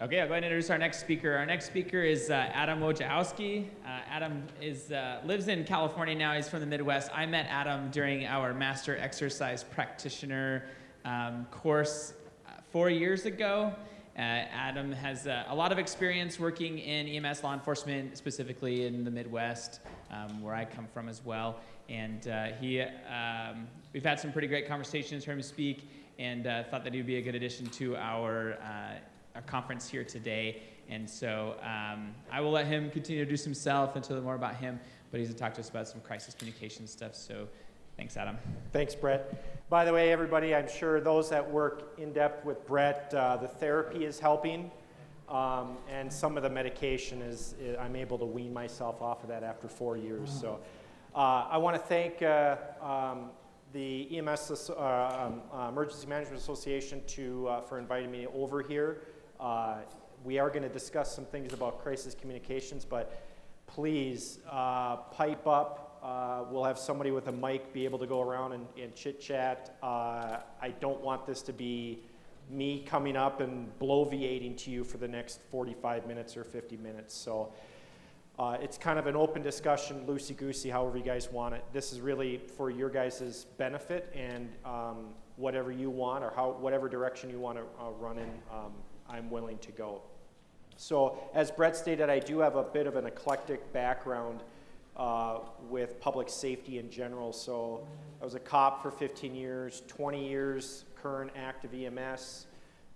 Okay, I'll go ahead and introduce our next speaker. Our next speaker is Adam Wojciehowski. Adam lives in California now. He's from the Midwest. I met Adam during our Master Exercise Practitioner course 4 years ago. Adam has a lot of experience working in EMS law enforcement, specifically in the Midwest, where I come from as well. And we've had some pretty great conversations, heard him speak, and thought that he would be a good addition to our conference here today. And so I will let him continue to introduce himself and tell you more about him, but he's going to talk to us about some crisis communication stuff. So thanks, Adam. Thanks, Brett. By the way, everybody, I'm sure those that work in depth with Brett, the therapy is helping, and some of the medication I'm able to wean myself off of that after 4 years. So I want to thank the EMS Emergency Management Association for inviting me over here. We are going to discuss some things about crisis communications, but please pipe up. We'll have somebody with a mic be able to go around and chit-chat. I don't want this to be me coming up and bloviating to you for the next 45 minutes or 50 minutes. So it's kind of an open discussion, loosey-goosey, however you guys want it. This is really for your guys' benefit, and whatever you want or whatever direction you want to run in, I'm willing to go. So as Brett stated, I do have a bit of an eclectic background with public safety in general. So I was a cop for 15 years, 20 years current active EMS.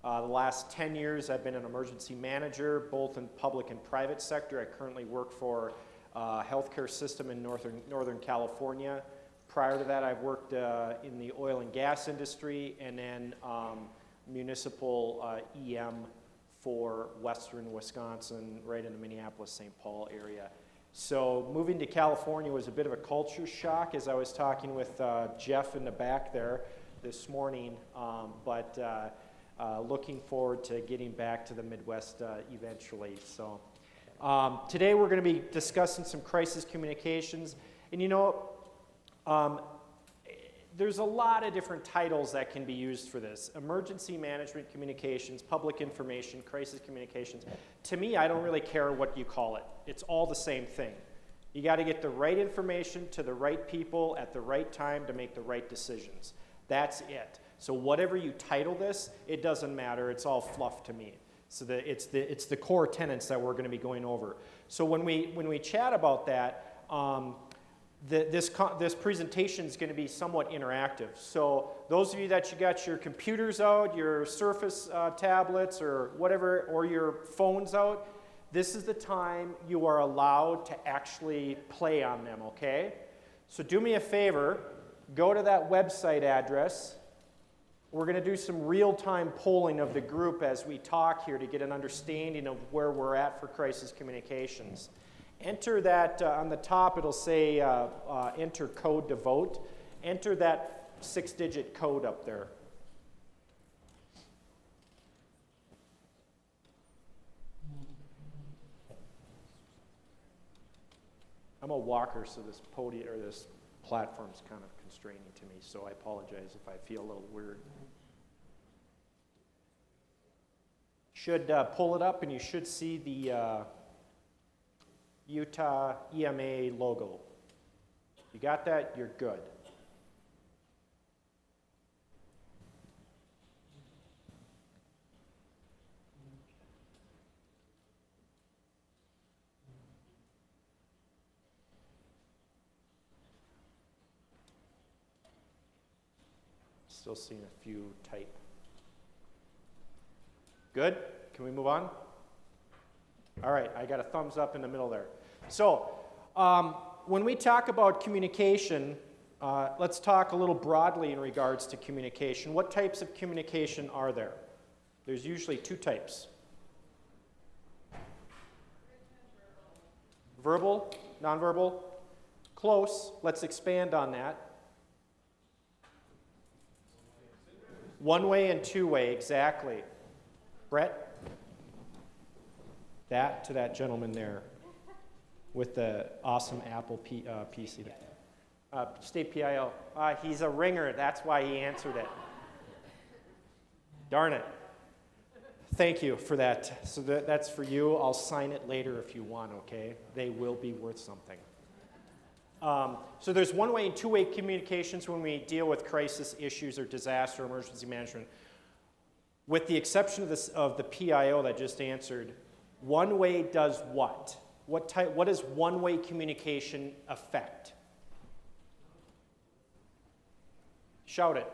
The last 10 years I've been an emergency manager, both in public and private sector. I currently work for a healthcare system in Northern California. Prior to that, I've worked in the oil and gas industry, and then municipal EM for western Wisconsin, right in the Minneapolis-St. Paul area. So moving to California was a bit of a culture shock, as I was talking with Jeff in the back there this morning, but looking forward to getting back to the Midwest eventually. So today we're going to be discussing some crisis communications, and you know, there's a lot of different titles that can be used for this. Emergency management communications, public information, crisis communications. To me, I don't really care what you call it. It's all the same thing. You got to get the right information to the right people at the right time to make the right decisions. That's it. So whatever you title this, it doesn't matter. It's all fluff to me. So it's the core tenets that we're going to be going over. So when we chat about that, this presentation is going to be somewhat interactive. So those of you that you got your computers out, your Surface tablets or whatever, or your phones out, this is the time you are allowed to actually play on them, okay? So do me a favor, go to that website address. We're going to do some real-time polling of the group as we talk here to get an understanding of where we're at for crisis communications. Enter that, on the top it'll say enter code to vote. Enter that 6-digit code up there. I'm a walker, so this podium or this platform's kind of constraining to me, so I apologize if I feel a little weird. Should pull it up and you should see the Utah EMA logo. You got that? You're good. Still seeing a few type. Good? Can we move on? All right, I got a thumbs up in the middle there. So, when we talk about communication, let's talk a little broadly in regards to communication. What types of communication are there? There's usually two types. Verbal, nonverbal, close. Let's expand on that. One-way and two-way, exactly. Brett? That to that gentleman there with the awesome Apple PC. State PIO. He's a ringer. That's why he answered it. Darn it. Thank you for that. So that's for you. I'll sign it later if you want, okay? They will be worth something. So there's one-way and two-way communications when we deal with crisis issues or disaster emergency management. With the exception of the PIO that just answered, one-way does what? What does one-way communication affect? Shout it.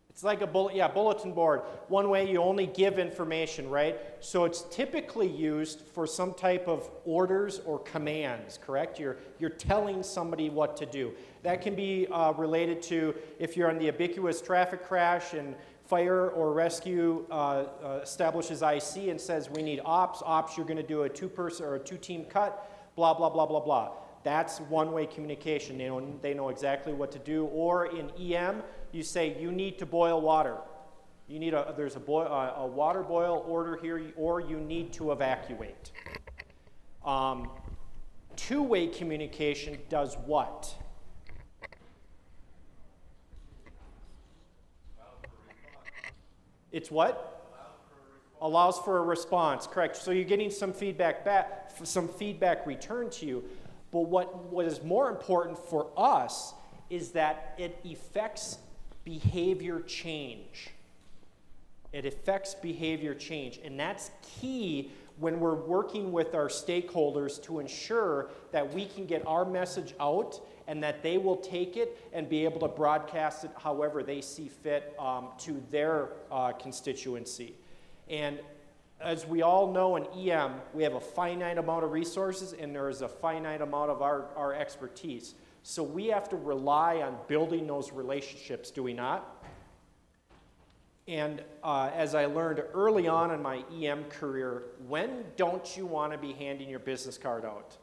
It's like a bulletin board. One way you only give information, right? So it's typically used for some type of orders or commands, correct? You're telling somebody what to do. That can be related to if you're on the ubiquitous traffic crash and fire or rescue establishes IC and says we need ops. Ops, you're going to do a two-person or a two-team cut, blah, blah, blah, blah, blah. That's one-way communication. They know exactly what to do. Or in EM, you say you need to boil water. You need there's a water boil order here, or you need to evacuate. Two-way communication does what? It's what? Allows for a response. Correct. So you're getting some feedback back, some feedback returned to you. But what is more important for us is that it affects behavior change. It affects behavior change. And that's key when we're working with our stakeholders to ensure that we can get our message out and that they will take it and be able to broadcast it however they see fit to their constituency. And as we all know in EM, we have a finite amount of resources and there is a finite amount of our expertise. So we have to rely on building those relationships, do we not? And as I learned early on in my EM career, when don't you want to be handing your business card out?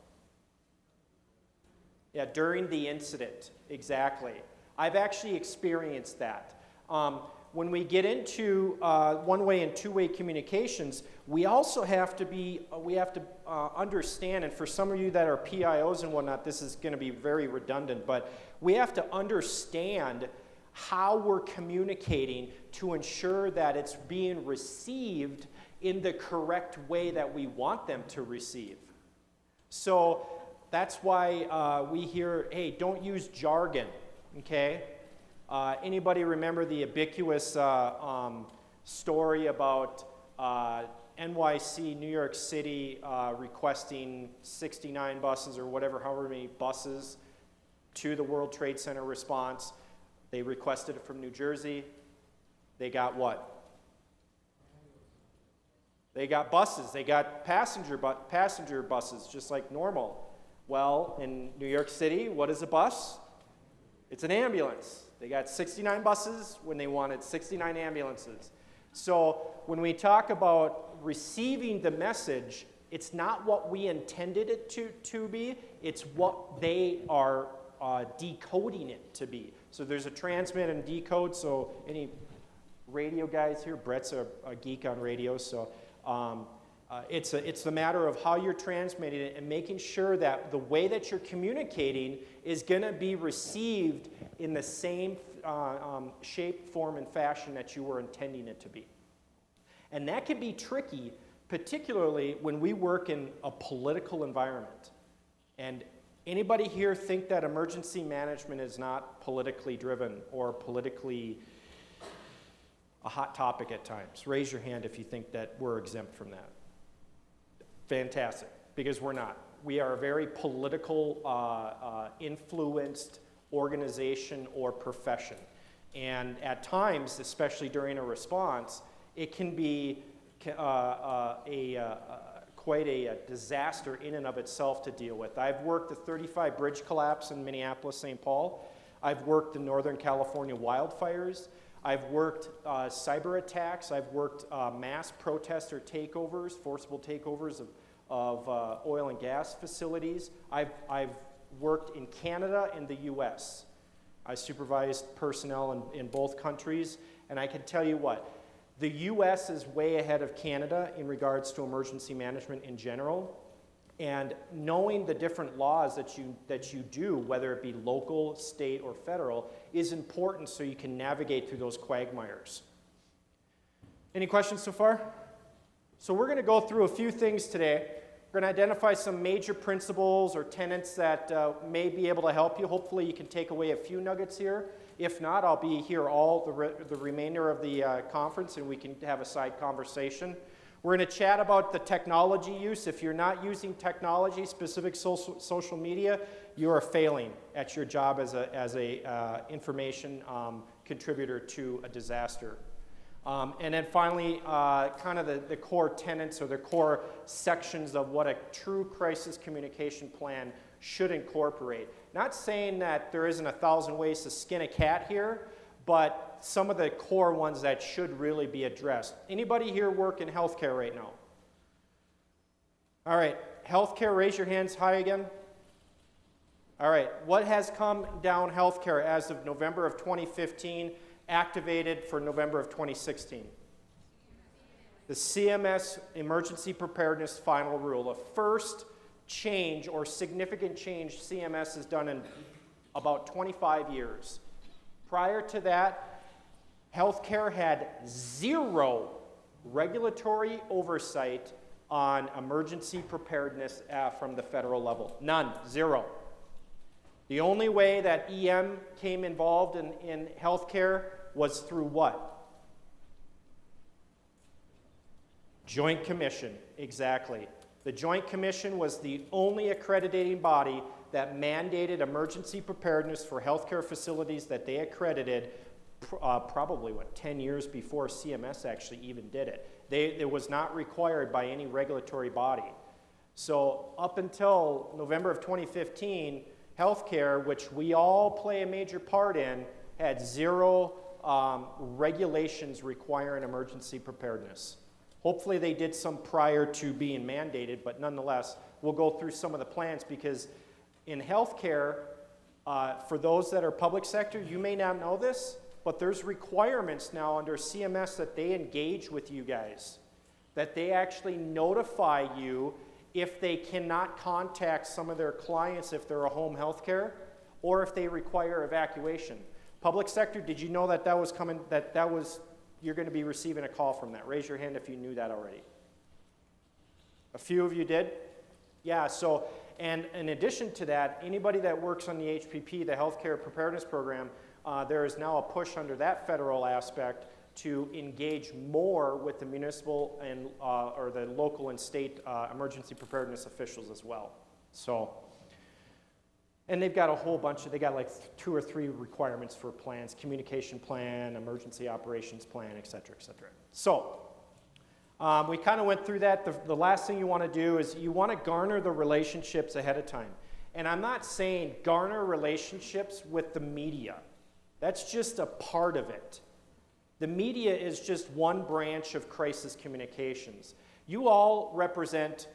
Yeah, during the incident, exactly. I've actually experienced that. When we get into one-way and two-way communications, we also have to understand, and for some of you that are PIOs and whatnot, this is going to be very redundant, but we have to understand how we're communicating to ensure that it's being received in the correct way that we want them to receive. So that's why we hear, hey, don't use jargon, okay? Anybody remember the ubiquitous story about NYC, New York City, requesting 69 buses or whatever, however many buses to the World Trade Center response? They requested it from New Jersey. They got what? They got buses. They got passenger buses, just like normal. Well, in New York City, what is a bus? It's an ambulance. They got 69 buses when they wanted 69 ambulances. So when we talk about receiving the message, it's not what we intended it to be, it's what they are decoding it to be. So there's a transmit and decode, so any radio guys here, Brett's a geek on radio, so it's the matter of how you're transmitting it and making sure that the way that you're communicating is going to be received in the same shape, form, and fashion that you were intending it to be. And that can be tricky, particularly when we work in a political environment. And anybody here think that emergency management is not politically driven or politically a hot topic at times? Raise your hand if you think that we're exempt from that. Fantastic, because we're not. We are a very political influenced organization or profession. And at times, especially during a response, it can be quite a disaster in and of itself to deal with. I've worked the 35 bridge collapse in Minneapolis, St. Paul. I've worked the Northern California wildfires. I've worked cyber attacks. I've worked mass protester takeovers, forcible takeovers of oil and gas facilities. I've worked in Canada and the US. I supervised personnel in both countries, and I can tell you what, the US is way ahead of Canada in regards to emergency management in general. And knowing the different laws that you do, whether it be local, state, or federal, is important so you can navigate through those quagmires. Any questions so far? So we're going to go through a few things today. We're going to identify some major principles or tenets that may be able to help you. Hopefully you can take away a few nuggets here. If not, I'll be here all the remainder of the conference and we can have a side conversation. We're going to chat about the technology use. If you're not using technology, specific social media, you are failing at your job as a information contributor to a disaster. And then finally, kind of the core tenets or the core sections of what a true crisis communication plan should incorporate. Not saying that there isn't 1,000 ways to skin a cat here, but some of the core ones that should really be addressed. Anybody here work in healthcare right now? All right, healthcare, raise your hands high again. All right, what has come down healthcare as of November of 2015, activated for November of 2016? The CMS Emergency Preparedness Final Rule, the first change or significant change CMS has done in about 25 years. Prior to that, healthcare had zero regulatory oversight on emergency preparedness from the federal level. None, zero. The only way that EM came involved in healthcare was through what? Joint Commission, exactly. The Joint Commission was the only accrediting body that mandated emergency preparedness for healthcare facilities that they accredited probably, 10 years before CMS actually even did it. It was not required by any regulatory body. So up until November of 2015, healthcare, which we all play a major part in, had zero regulations requiring emergency preparedness. Hopefully they did some prior to being mandated, but nonetheless, we'll go through some of the plans because in healthcare, for those that are public sector, you may not know this, but there's requirements now under CMS that they engage with you guys, that they actually notify you if they cannot contact some of their clients if they're a home healthcare or if they require evacuation. Public sector, did you know that that was coming, you're going to be receiving a call from that? Raise your hand if you knew that already. A few of you did? Yeah, so, and in addition to that, anybody that works on the HPP, the Healthcare Preparedness Program, there is now a push under that federal aspect to engage more with the municipal and or the local and state emergency preparedness officials as well. So, and they've got a whole bunch of, they got like 2 or 3 requirements for plans: communication plan, emergency operations plan, et cetera, et cetera. So, we kind of went through that. The last thing you want to do is you want to garner the relationships ahead of time. And I'm not saying garner relationships with the media. That's just a part of it. The media is just one branch of crisis communications. You all represent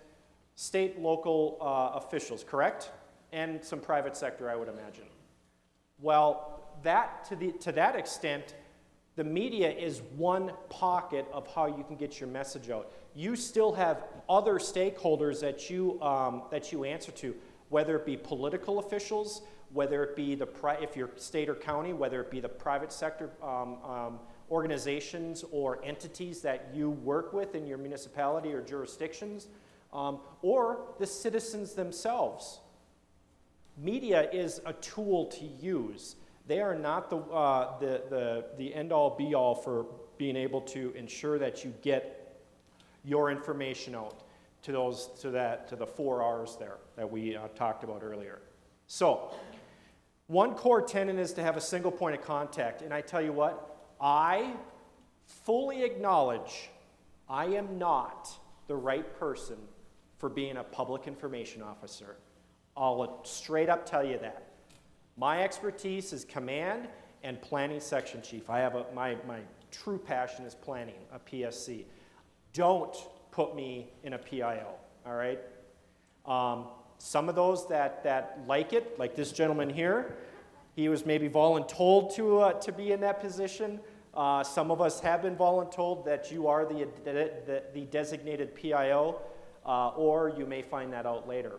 state, local officials, correct? And some private sector, I would imagine. Well, to that extent, the media is one pocket of how you can get your message out. You still have other stakeholders that you answer to, whether it be political officials, whether it be if you're state or county, whether it be the private sector organizations or entities that you work with in your municipality or jurisdictions, or the citizens themselves. Media is a tool to use. They are not the end-all be-all for being able to ensure that you get your information out to the 4 R's there that we talked about earlier. So, one core tenet is to have a single point of contact. And I tell you what, I fully acknowledge I am not the right person for being a public information officer. I'll straight up tell you that. My expertise is command and planning section chief. I have my true passion is planning, a PSC. Don't put me in a PIO, all right? Some of those that like it, like this gentleman here, he was maybe voluntold to be in that position. Some of us have been voluntold that you are the designated PIO. or you may find that out later.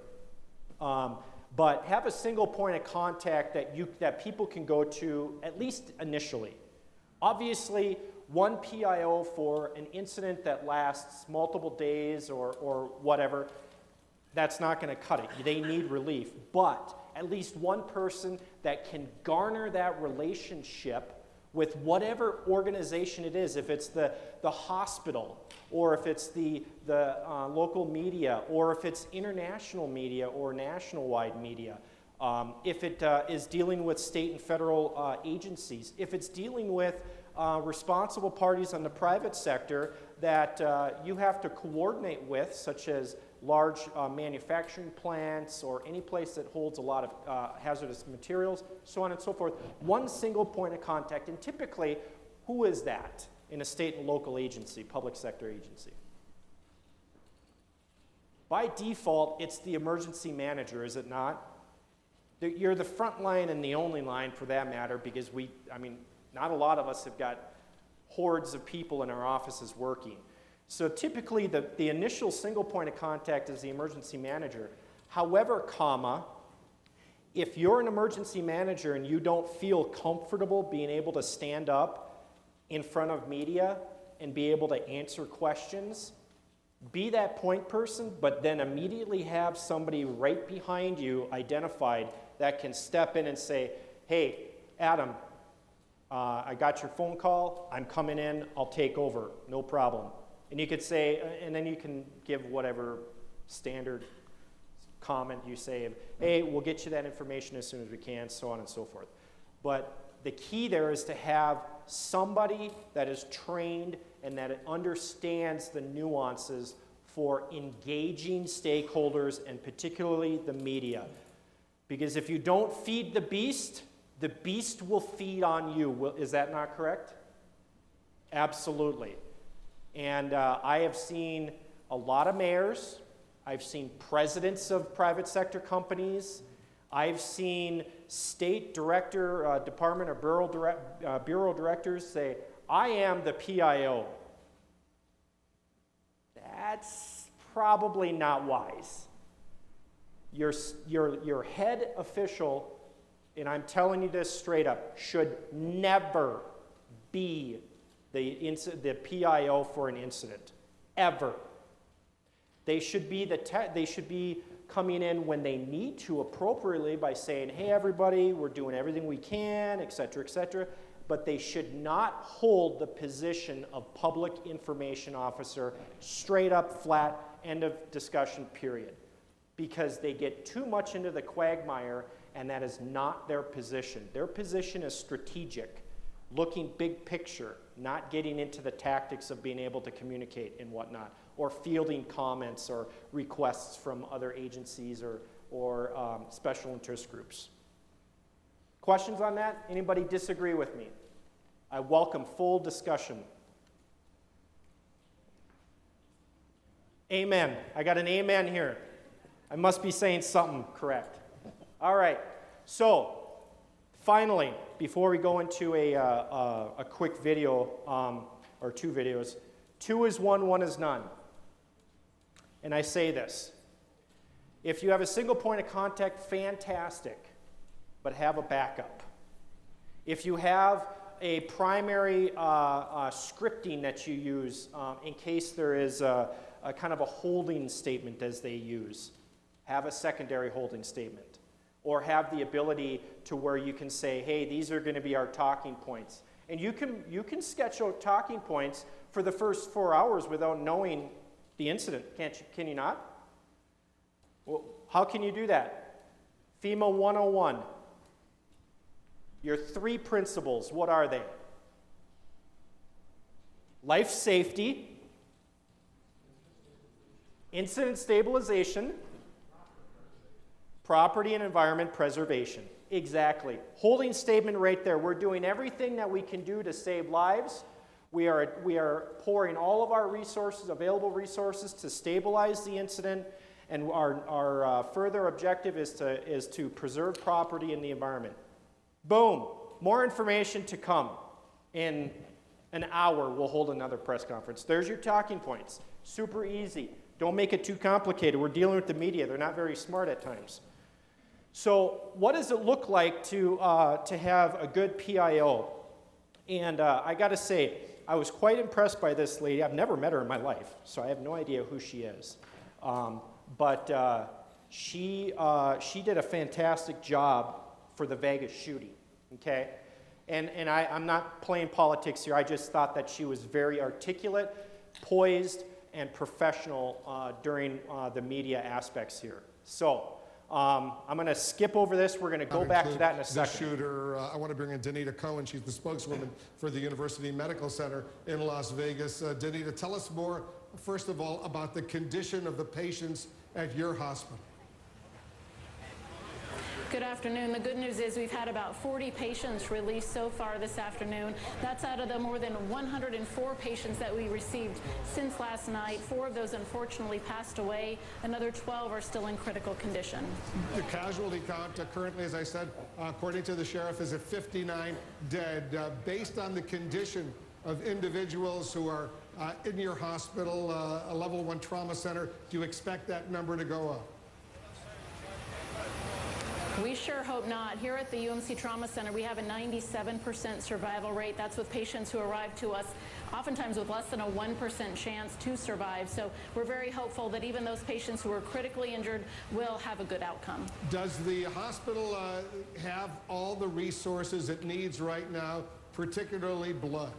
But have a single point of contact that people can go to, at least initially. Obviously, one PIO for an incident that lasts multiple days or whatever, that's not going to cut it. They need relief. But at least one person that can garner that relationship with whatever organization it is, if it's the hospital, or if it's the local media, or if it's international media or national-wide media, if it is dealing with state and federal agencies, if it's dealing with responsible parties on the private sector that you have to coordinate with, such as large manufacturing plants or any place that holds a lot of hazardous materials, so on and so forth. One single point of contact, and typically, who is that in a state and local agency, public sector agency? By default, it's the emergency manager, is it not? You're the front line and the only line for that matter, because not a lot of us have got hordes of people in our offices working. So typically, the initial single point of contact is the emergency manager. However, if you're an emergency manager and you don't feel comfortable being able to stand up in front of media and be able to answer questions, be that point person, but then immediately have somebody right behind you identified that can step in and say, hey, Adam, I got your phone call, I'm coming in, I'll take over, no problem. And you could say, and then you can give whatever standard comment you say, hey, we'll get you that information as soon as we can, so on and so forth. But the key there is to have somebody that is trained and that understands the nuances for engaging stakeholders and particularly the media. Because if you don't feed the beast will feed on you. Is that not correct? Absolutely. And I have seen a lot of mayors. I've seen presidents of private sector companies. I've seen state director, department or bureau directors say, I am the PIO. That's probably not wise. Your head official, and I'm telling you this straight up, should never be the PIO for an incident, ever. They should be coming in when they need to appropriately by saying, hey everybody, we're doing everything we can, et cetera, but they should not hold the position of public information officer, straight up, flat, end of discussion, period. Because they get too much into the quagmire, and that is not their position. Their position is strategic, looking big picture, not getting into the tactics of being able to communicate and whatnot, or fielding comments or requests from other agencies or special interest groups. Questions on that? Anybody disagree with me? I welcome full discussion. Amen. I got an amen here. I must be saying something correct. All right. So, finally, before we go into a quick video, or two videos, 2 is 1, 1 is none. And I say this. If you have a single point of contact, fantastic, but have a backup. If you have a primary scripting that you use in case there is a kind of a holding statement as they use, have a secondary holding statement. Or have the ability to where you can say, hey, these are going to be our talking points. And you can sketch out talking points for the first 4 hours without knowing the incident, can you not? Well, how can you do that? FEMA 101. Your 3 principles, what are they? Life safety, incident stabilization, property and environment preservation. Exactly. Holding statement right there. We're doing everything that we can do to save lives. We are pouring all of our resources, available resources, to stabilize the incident, and our further objective is to preserve property and the environment. Boom. More information to come. In an hour, we'll hold another press conference. There's your talking points. Super easy. Don't make it too complicated. We're dealing with the media. They're not very smart at times. So what does it look like to have a good PIO? And I got to say, I was quite impressed by this lady. I've never met her in my life, so I have no idea who she is. But she did a fantastic job for the Vegas shooting, okay? And I'm not playing politics here. I just thought that she was very articulate, poised, and professional during the media aspects here. So I'm going to skip over this. We're going to go back to that in a second. The shooter, I want to bring in Danita Cohen. She's the spokeswoman for the University Medical Center in Las Vegas. Danita, tell us more, first of all, about the condition of the patients at your hospital. Good afternoon. The good news is we've had about 40 patients released so far this afternoon. That's out of the more than 104 patients that we received since last night. 4 of those unfortunately passed away. Another 12 are still in critical condition. The casualty count currently, as I said, according to the sheriff, is at 59 dead. Based on the condition of individuals who are in your hospital, a level 1 trauma center, do you expect that number to go up? We sure hope not. Here at the UMC Trauma Center, we have a 97% survival rate. That's with patients who arrive to us oftentimes with less than a 1% chance to survive. So we're very hopeful that even those patients who are critically injured will have a good outcome. Does the hospital have all the resources it needs right now, particularly blood?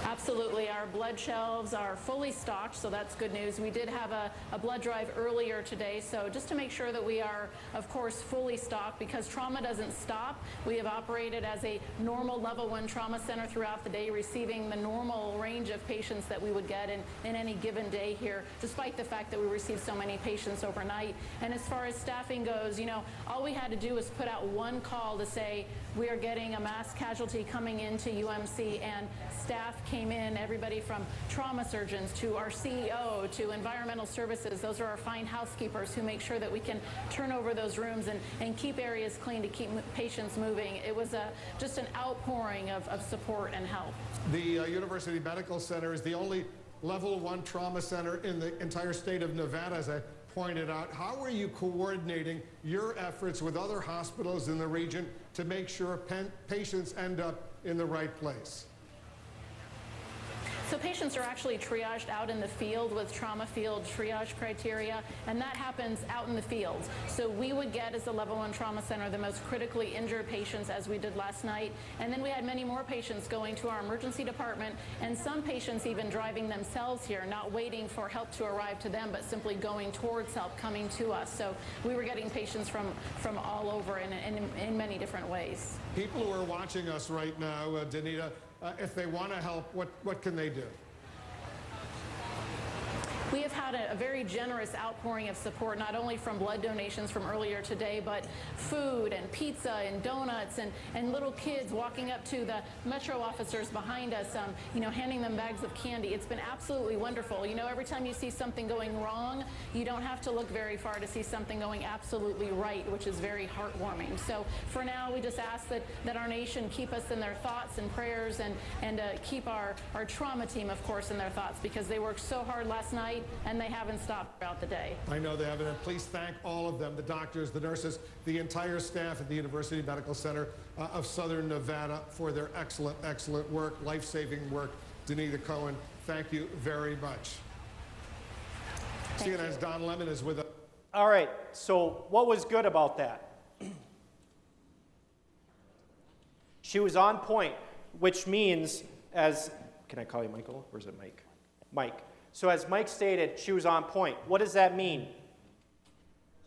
Absolutely. Our blood shelves are fully stocked, so that's good news. We did have a blood drive earlier today, so just to make sure that we are, of course, fully stocked, because trauma doesn't stop. We have operated as a normal level 1 trauma center throughout the day, receiving the normal range of patients that we would get in any given day here, despite the fact that we receive so many patients overnight. And as far as staffing goes, you know, all we had to do was put out one call to say we are getting a mass casualty coming into UMC, and staff came in, everybody from trauma surgeons to our CEO to environmental services. Those are our fine housekeepers who make sure that we can turn over those rooms and keep areas clean to keep patients moving. It was just an outpouring of support and help. The University Medical Center is the only level 1 trauma center in the entire state of Nevada, as I pointed out. How are you coordinating your efforts with other hospitals in the region to make sure patients end up in the right place? So patients are actually triaged out in the field with trauma field triage criteria, and that happens out in the field. So we would get, as a level 1 trauma center, the most critically injured patients, as we did last night. And then we had many more patients going to our emergency department, and some patients even driving themselves here, not waiting for help to arrive to them, but simply going towards help coming to us. So we were getting patients from all over in many different ways. People who are watching us right now, Danita, if they want to help, what can they do? We have had a very generous outpouring of support, not only from blood donations from earlier today, but food and pizza and donuts and little kids walking up to the Metro officers behind us, you know, handing them bags of candy. It's been absolutely wonderful. You know, every time you see something going wrong, you don't have to look very far to see something going absolutely right, which is very heartwarming. So for now, we just ask that our nation keep us in their thoughts and prayers, and keep our trauma team, of course, in their thoughts, because they worked so hard last night, and they haven't stopped throughout the day. I know they haven't, and please thank all of them, the doctors, the nurses, the entire staff at the University Medical Center of Southern Nevada, for their excellent, excellent work, life-saving work. Danita Cohen, thank you very much. CNN's Don Lemon is with us. All right, so what was good about that? She was on point, which means, can I call you Michael, or is it Mike? Mike. So as Mike stated, she was on point. What does that mean?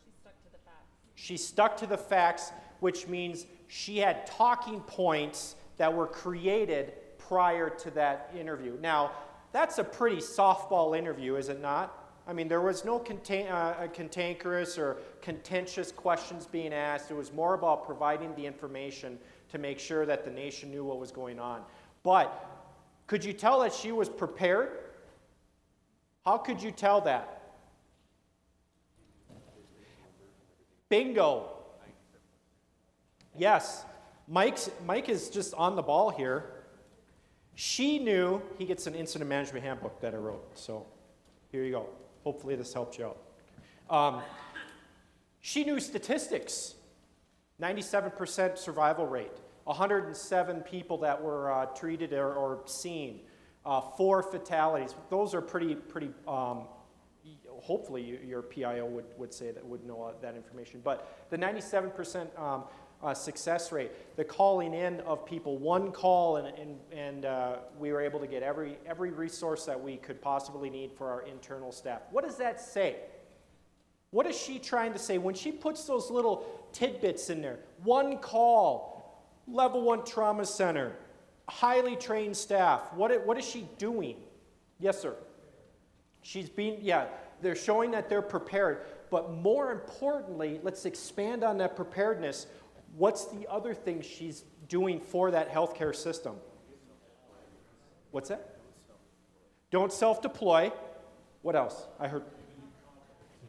She stuck to the facts. She stuck to the facts, which means she had talking points that were created prior to that interview. Now, that's a pretty softball interview, is it not? I mean, there was no cantankerous or contentious questions being asked. It was more about providing the information to make sure that the nation knew what was going on. But could you tell that she was prepared? How could you tell that? Bingo. Yes. Mike is just on the ball here. She knew, he gets an incident management handbook that I wrote, so here you go. Hopefully this helps you out. She knew statistics, 97% survival rate, 107 people that were treated or seen, 4 fatalities. Those are pretty hopefully your PIO would say that, would know that information. But the 97% success rate, the calling in of people, one call, and we were able to get every resource that we could possibly need for our internal staff. What does that say? What is she trying to say when she puts those little tidbits in there? One call, level 1 trauma center, highly trained staff. What is she doing? Yes, sir. They're showing that they're prepared. But more importantly, let's expand on that preparedness. What's the other thing she's doing for that healthcare system? What's that? Don't self-deploy. What else? I heard.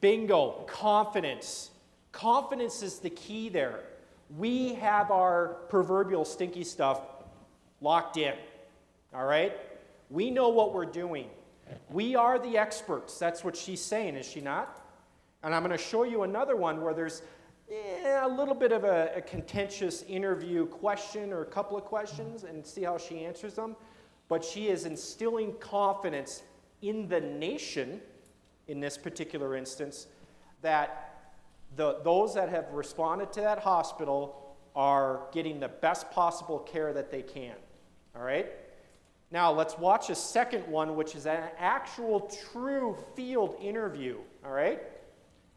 Bingo. Confidence. Confidence is the key there. We have our proverbial stinky stuff locked in. All right? We know what we're doing. We are the experts. That's what she's saying, is she not? And I'm going to show you another one where there's a little bit of a contentious interview question or a couple of questions, and see how she answers them. But she is instilling confidence in the nation, in this particular instance, that those that have responded to that hospital are getting the best possible care that they can. All right? Now, let's watch a second one, which is an actual true field interview. All right?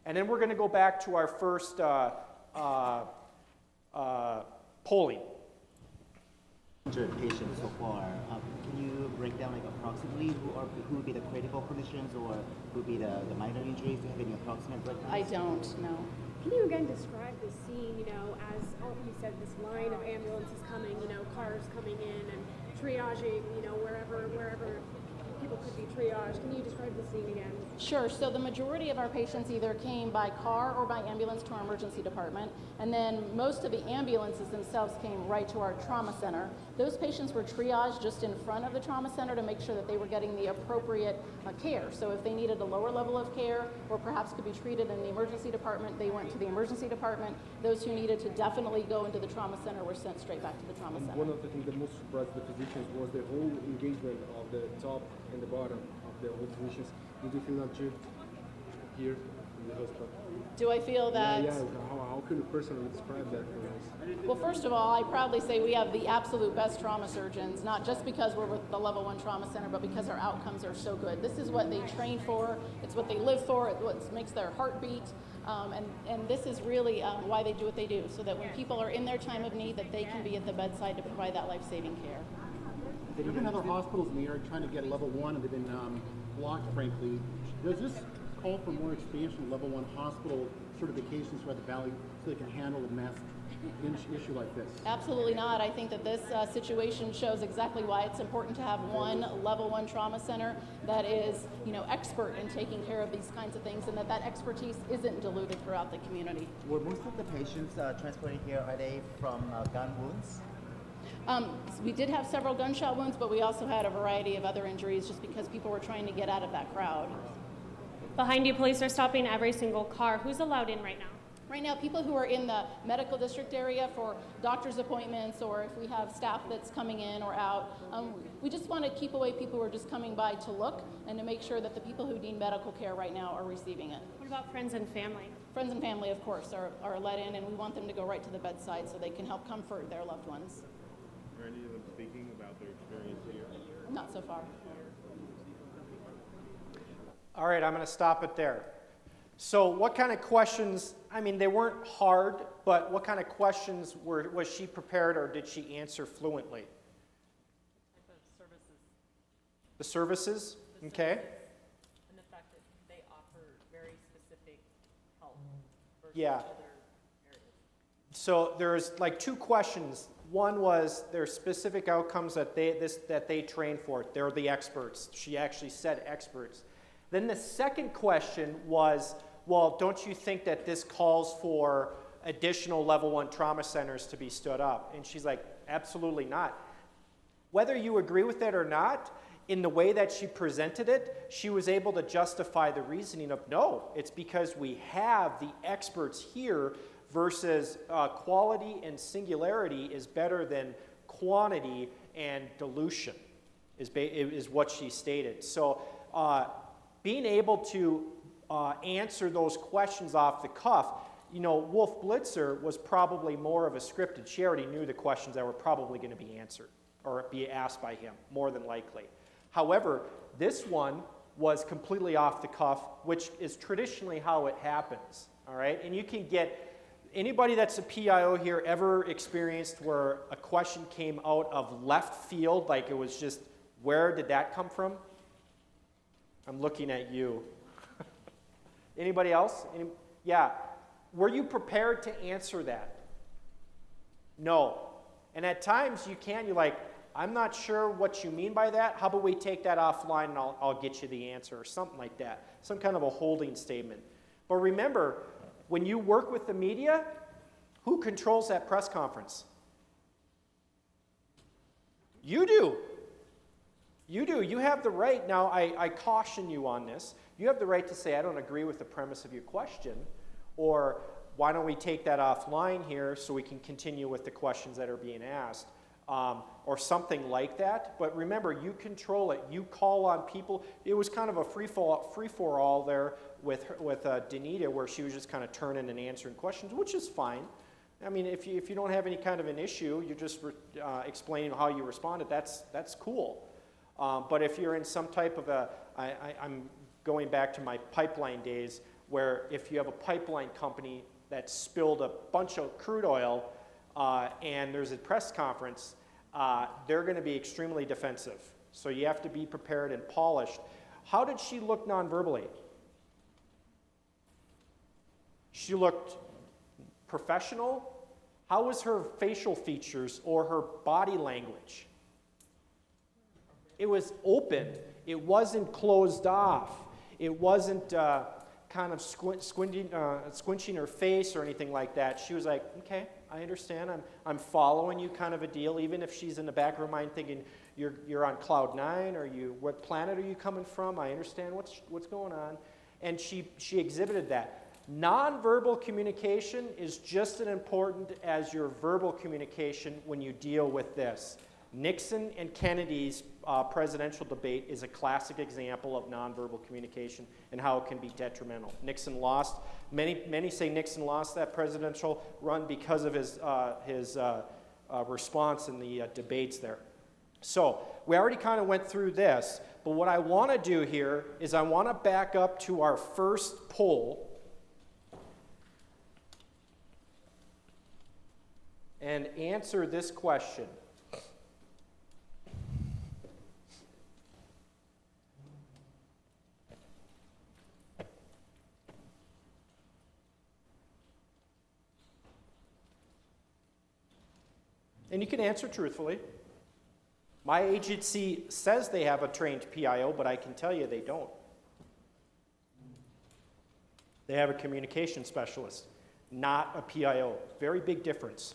And then we're going to go back to our first polling. Patients so far. Can you break down approximately who would be the critical conditions or who would be the minor injuries? Do you have any approximate breakdowns? I don't know. Can you again describe the scene, as you said, this line of ambulances coming, cars coming in and triaging, wherever people could be triaged. Can you describe the scene again? Sure. So the majority of our patients either came by car or by ambulance to our emergency department, and then most of the ambulances themselves came right to our trauma center. Those patients were triaged just in front of the trauma center to make sure that they were getting the appropriate care. So if they needed a lower level of care or perhaps could be treated in the emergency department, they went to the emergency department. Those who needed to definitely go into the trauma center were sent straight back to the trauma center. One of the things that most surprised the physicians was the whole engagement of the top and the bottom of the whole physicians. Did you feel that too here in the hospital? Do I feel that? Yeah. How could a person describe that for us? Well, first of all, I proudly say we have the absolute best trauma surgeons, not just because we're with the level 1 trauma center, but because our outcomes are so good. This is what they train for. It's what they live for. It's what makes their heart beat. And this is really why they do what they do, so that when people are in their time of need, that they can be at the bedside to provide that life-saving care. There have been other hospitals in the area trying to get a level 1, and they've been blocked, frankly. Does this call for more expansion of level 1 hospital certifications throughout the valley so they can handle a mass issue like this? Absolutely not. I think that this situation shows exactly why it's important to have one level 1 trauma center that is, expert in taking care of these kinds of things, and that expertise isn't diluted throughout the community. Were most of the patients transported here, are they from gun wounds? We did have several gunshot wounds, but we also had a variety of other injuries just because people were trying to get out of that crowd. Behind you, police are stopping every single car. Who's allowed in right now? Right now, people who are in the medical district area for doctor's appointments, or if we have staff that's coming in or out, we just want to keep away people who are just coming by to look and to make sure that the people who need medical care right now are receiving it. What about friends and family? Friends and family, of course, are let in, and we want them to go right to the bedside so they can help comfort their loved ones. Are any of them speaking about their experience here? Not so far. All right, I'm going to stop it there. So what kind of questions, they weren't hard, but what kind of questions was she prepared, or did she answer fluently? The services? Okay. And the fact that they offer very specific help versus Yeah. other areas. So there's 2 questions. One was their specific outcomes that they train for. They're the experts. She actually said experts. Then the second question was, well, don't you think that this calls for additional level 1 trauma centers to be stood up? And she's like, absolutely not. Whether you agree with it or not, in the way that she presented it, she was able to justify the reasoning of, no, it's because we have the experts here versus quality and singularity is better than quantity and dilution, is what she stated. So being able to answer those questions off the cuff, you know, Wolf Blitzer was probably more of a scripted. She already knew the questions that were probably going to be answered or be asked by him, more than likely. However, this one was completely off the cuff, which is traditionally how it happens, all right? And you can get, anybody that's a PIO here ever experienced where a question came out of left field, like it was just, where did that come from? I'm looking at you. Anybody else? Yeah. Were you prepared to answer that? No. And at times you're like, I'm not sure what you mean by that. How about we take that offline and I'll get you the answer, or something like that. Some kind of a holding statement. But remember, when you work with the media, who controls that press conference? You do. You do. You have the right. Now, I caution you on this. You have the right to say, I don't agree with the premise of your question, or why don't we take that offline here so we can continue with the questions that are being asked. Or something like that. But remember, you control it. You call on people. It was kind of a free-for-all there with Danita, where she was just kind of turning and answering questions, which is fine. I mean, if you don't have any kind of an issue, you're just explaining how you responded, that's cool. But if you're in some type of I'm going back to my pipeline days, where if you have a pipeline company that spilled a bunch of crude oil, and there's a press conference, they're going to be extremely defensive. So you have to be prepared and polished. How did she look non-verbally? She looked professional. How was her facial features or her body language? It was open. It wasn't closed off. It wasn't kind of squinching her face or anything like that. She was like, okay, I understand. I'm following you, kind of a deal. Even if she's in the back of her mind thinking you're on cloud 9, or what planet are you coming from? I understand what's going on, and she exhibited that. Nonverbal communication is just as important as your verbal communication when you deal with this. Nixon and Kennedy's presidential debate is a classic example of nonverbal communication and how it can be detrimental. Nixon lost. Many say Nixon lost that presidential run because of his response in the debates there. So we already kind of went through this, but what I want to do here is I want to back up to our first poll and answer this question. And you can answer truthfully. My agency says they have a trained PIO, but I can tell you they don't. They have a communication specialist, not a PIO. Very big difference.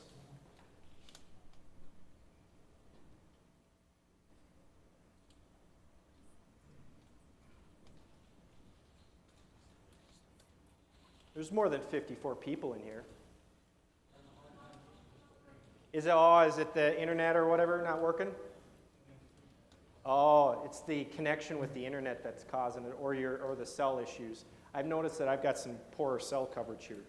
There's more than 54 people in here. Is it the internet or whatever not working? Oh, it's the connection with the internet that's causing it, or the cell issues. I've noticed that I've got some poorer cell coverage here.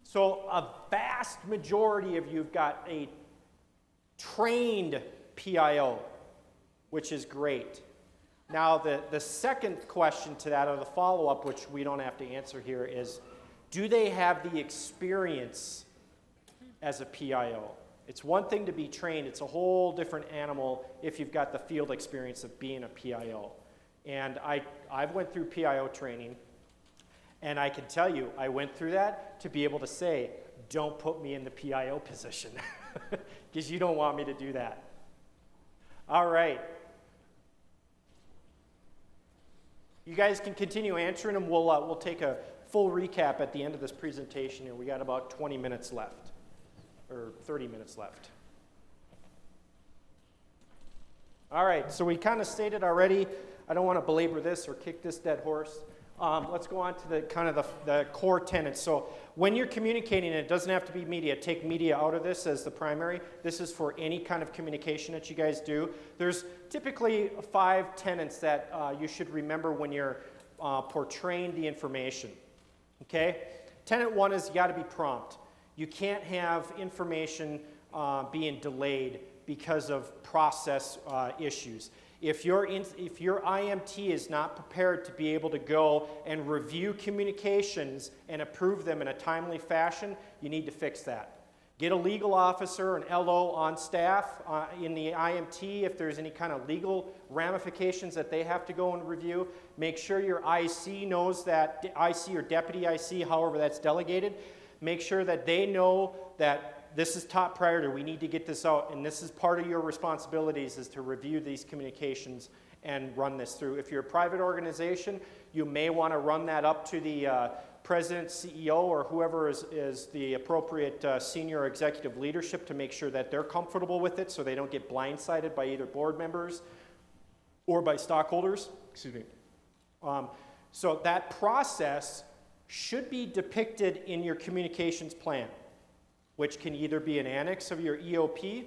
So a vast majority of you've got a trained PIO, which is great. Now the second question to that, or the follow-up, which we don't have to answer here, is do they have the experience as a PIO? It's one thing to be trained. It's a whole different animal if you've got the field experience of being a PIO. And I've went through PIO training, and I can tell you, I went through that to be able to say, don't put me in the PIO position, because you don't want me to do that. All right. You guys can continue answering them. We'll take a full recap at the end of this presentation here. We got about 20 minutes left. Or 30 minutes left. All right, so we kind of stated already, I don't want to belabor this or kick this dead horse. Let's go on to the core tenets. So when you're communicating, it doesn't have to be media. Take media out of this as the primary. This is for any kind of communication that you guys do. There's typically 5 tenets that you should remember when you're portraying the information. Okay? Tenet 1 is you got to be prompt. You can't have information being delayed because of process issues. If your IMT is not prepared to be able to go and review communications and approve them in a timely fashion, you need to fix that. Get a legal officer, an LO on staff in the IMT if there's any kind of legal ramifications that they have to go and review. Make sure your IC knows that, IC or deputy IC, however that's delegated, make sure that they know that this is top priority. We need to get this out, and this is part of your responsibilities is to review these communications and run this through. If you're a private organization, you may want to run that up to the president, CEO, or whoever is the appropriate senior executive leadership to make sure that they're comfortable with it so they don't get blindsided by either board members or by stockholders. Excuse me. So that process should be depicted in your communications plan, which can either be an annex of your EOP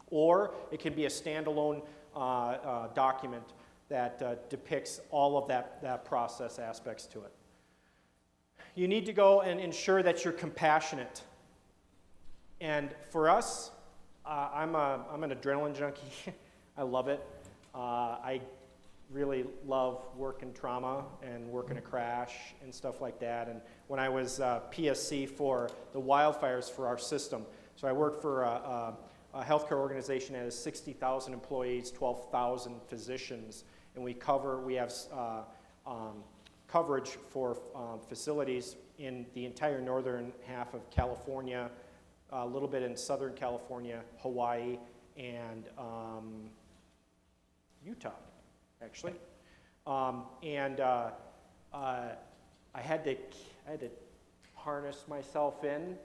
or it can be a standalone document that depicts all of that process aspects to it. You need to go and ensure that you're compassionate. And for us, I'm an adrenaline junkie. I love it. I really love working trauma and working a crash and stuff like that. And when I was PSC for the wildfires for our system, so I worked for a healthcare organization that has 60,000 employees, 12,000 physicians, and we have coverage for facilities in the entire northern half of California, a little bit in Southern California, Hawaii, and Utah, actually. I had to harness myself in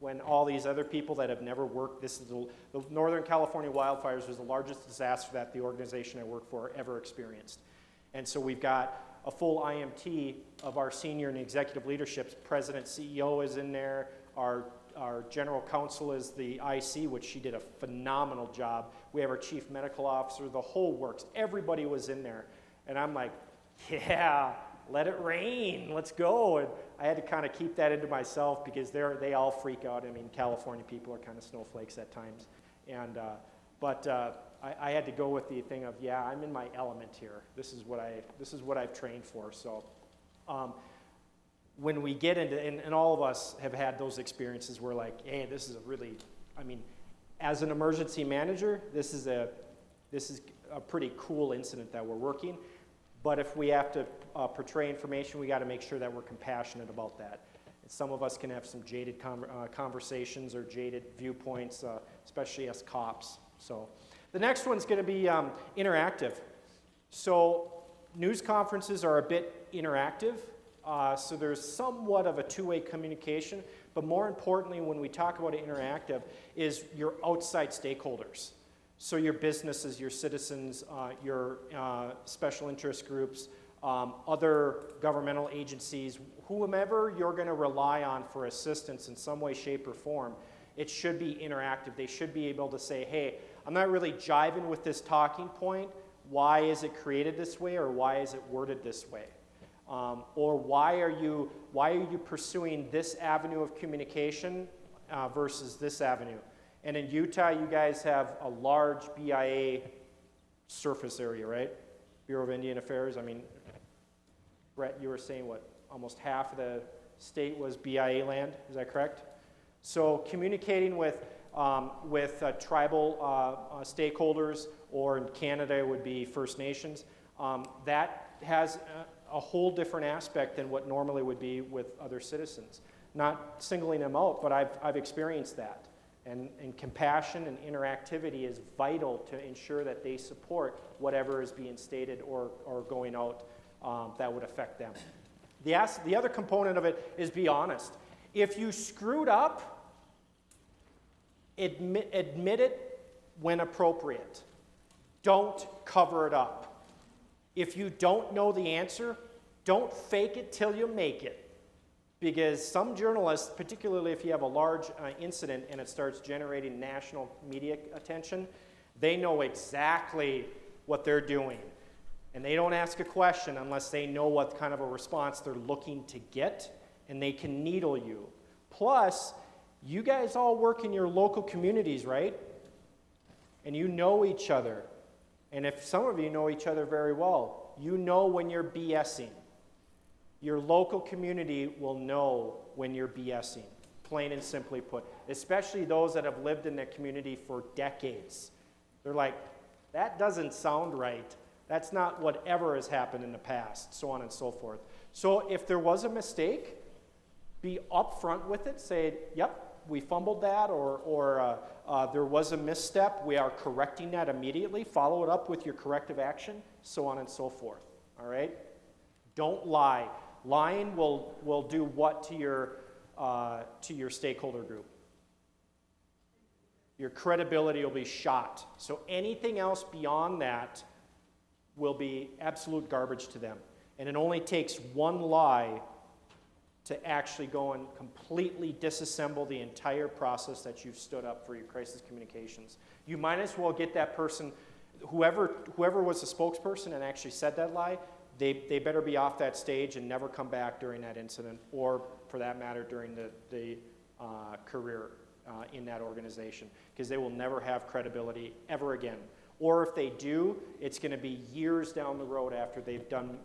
when all these other people that have never worked, the Northern California wildfires was the largest disaster that the organization I work for ever experienced. And so we've got a full IMT of our senior and executive leadership. President, CEO is in there. Our general counsel is the IC, which she did a phenomenal job. We have our chief medical officer, the whole works. Everybody was in there. And I'm like, yeah, let it rain, let's go. And I had to kind of keep that into myself because they all freak out. I mean, California people are kind of snowflakes at times. And, I had to go with the thing of, yeah, I'm in my element here. This is what I've trained for. So when we get into, and all of us have had those experiences where like, hey, this is a really, I mean, as an emergency manager, this is a pretty cool incident that we're working. But if we have to portray information, we got to make sure that we're compassionate about that. And some of us can have some jaded conversations or jaded viewpoints, especially as cops. So the next one's going to be interactive. So news conferences are a bit interactive. So there's somewhat of a two-way communication. But more importantly, when we talk about interactive, is your outside stakeholders. So your businesses, your citizens, your special interest groups, other governmental agencies, whomever you're going to rely on for assistance in some way, shape, or form, it should be interactive. They should be able to say, hey, I'm not really jiving with this talking point. Why is it created this way, or why is it worded this way? Or why are you pursuing this avenue of communication versus this avenue? And in Utah, you guys have a large BIA surface area, right? Bureau of Indian Affairs. I mean, Brett, you were saying what? Almost half of the state was BIA land. Is that correct? So communicating with tribal stakeholders, or in Canada it would be First Nations, that has a whole different aspect than what normally would be with other citizens. Not singling them out, but I've experienced that. And compassion and interactivity is vital to ensure that they support whatever is being stated or going out that would affect them. The other component of it is be honest. If you screwed up, admit it when appropriate. Don't cover it up. If you don't know the answer, don't fake it till you make it. Because some journalists, particularly if you have a large incident and it starts generating national media attention, they know exactly what they're doing. And they don't ask a question unless they know what kind of a response they're looking to get, and they can needle you. Plus, you guys all work in your local communities, right? And you know each other. And if some of you know each other very well, you know when you're BSing. Your local community will know when you're BSing, plain and simply put, especially those that have lived in the community for decades. They're like, that doesn't sound right. That's not whatever has happened in the past, so on and so forth. So if there was a mistake, be upfront with it. Say, yep, we fumbled that, or there was a misstep. We are correcting that immediately. Follow it up with your corrective action, so on and so forth. All right? Don't lie. Lying will do what to your stakeholder group? Your credibility will be shot. So anything else beyond that will be absolute garbage to them. And it only takes one lie to actually go and completely disassemble the entire process that you've stood up for your crisis communications. You might as well get that person, whoever was the spokesperson and actually said that lie, they better be off that stage and never come back during that incident, or for that matter during the career in that organization, because they will never have credibility ever again. Or if they do, it's going to be years down the road after they've done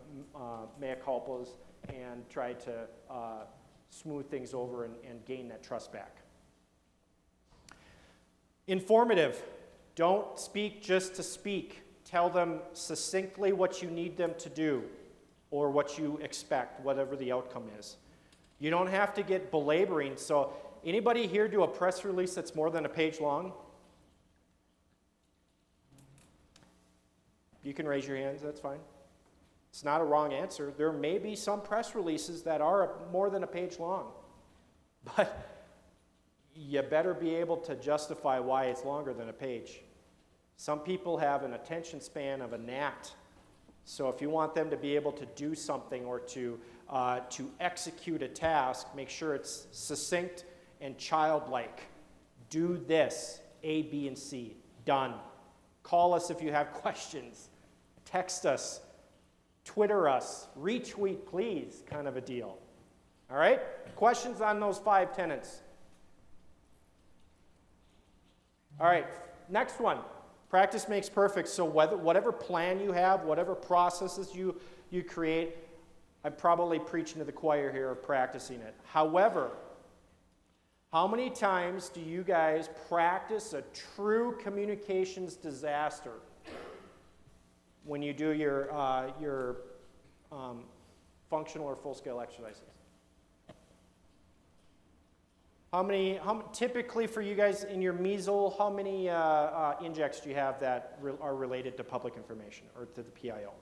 mea culpas and tried to smooth things over and gain that trust back. Informative. Don't speak just to speak. Tell them succinctly what you need them to do or what you expect, whatever the outcome is. You don't have to get belaboring. So anybody here do a press release that's more than a page long? You can raise your hands, that's fine. It's not a wrong answer. There may be some press releases that are more than a page long, but you better be able to justify why it's longer than a page. Some people have an attention span of a gnat, so if you want them to be able to do something or to execute a task, make sure it's succinct and childlike. Do this, A, B, and C. Done. Call us if you have questions. Text us. Twitter us. Retweet, please, kind of a deal. All right? Questions on those 5 tenets? All right, next one. Practice makes perfect. So whatever plan you have, whatever processes you create, I'm probably preaching to the choir here of practicing it. However, how many times do you guys practice a true communications disaster when you do your functional or full-scale exercises? Typically for you guys in your measle, how many injects do you have that are related to public information or to the PIO?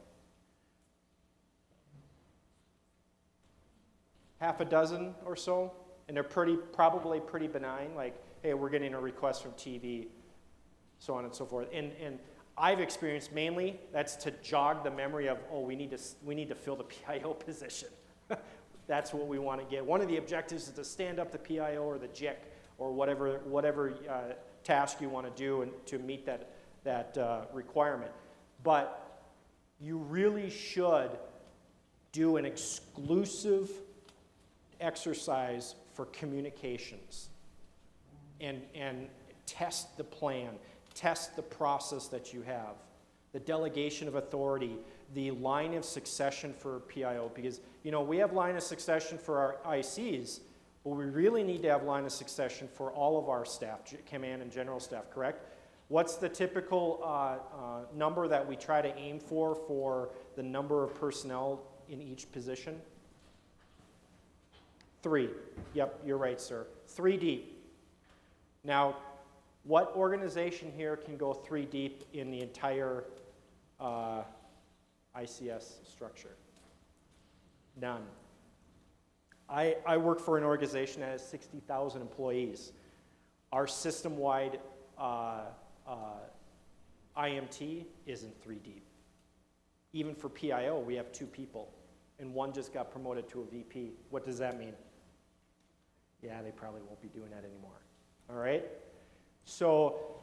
Half a dozen or so? And they're probably pretty benign, like, hey, we're getting a request from TV, so on and so forth. And I've experienced mainly that's to jog the memory of, oh, we need to fill the PIO position. That's what we want to get. One of the objectives is to stand up the PIO or the JIC or whatever task you want to do and to meet that requirement. But you really should do an exclusive exercise for communications and test the plan, test the process that you have, the delegation of authority, the line of succession for PIO, because we have line of succession for our ICs, but we really need to have line of succession for all of our staff, command and general staff, correct? What's the typical number that we try to aim for the number of personnel in each position? 3. Yep, you're right, sir. 3 deep. Now, what organization here can go 3 deep in the entire ICS structure? None. I work for an organization that has 60,000 employees. Our system-wide IMT isn't 3 deep. Even for PIO, we have 2 people, and one just got promoted to a VP. What does that mean? Yeah, they probably won't be doing that anymore. All right? So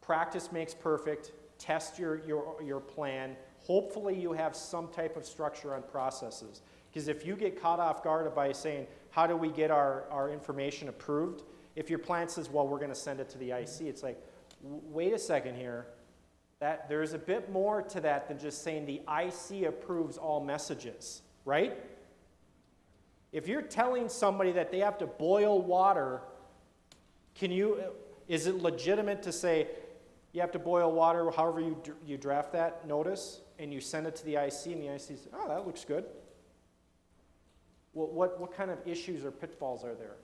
practice makes perfect. Test your plan. Hopefully you have some type of structure on processes. Because if you get caught off guard by saying, how do we get our information approved? If your plan says, well, we're going to send it to the IC, it's like, wait a second here. There's a bit more to that than just saying the IC approves all messages, right? If you're telling somebody that they have to boil water, is it legitimate to say you have to boil water however you draft that notice and you send it to the IC and the IC says, oh, that looks good? Well, what kind of issues or pitfalls are there?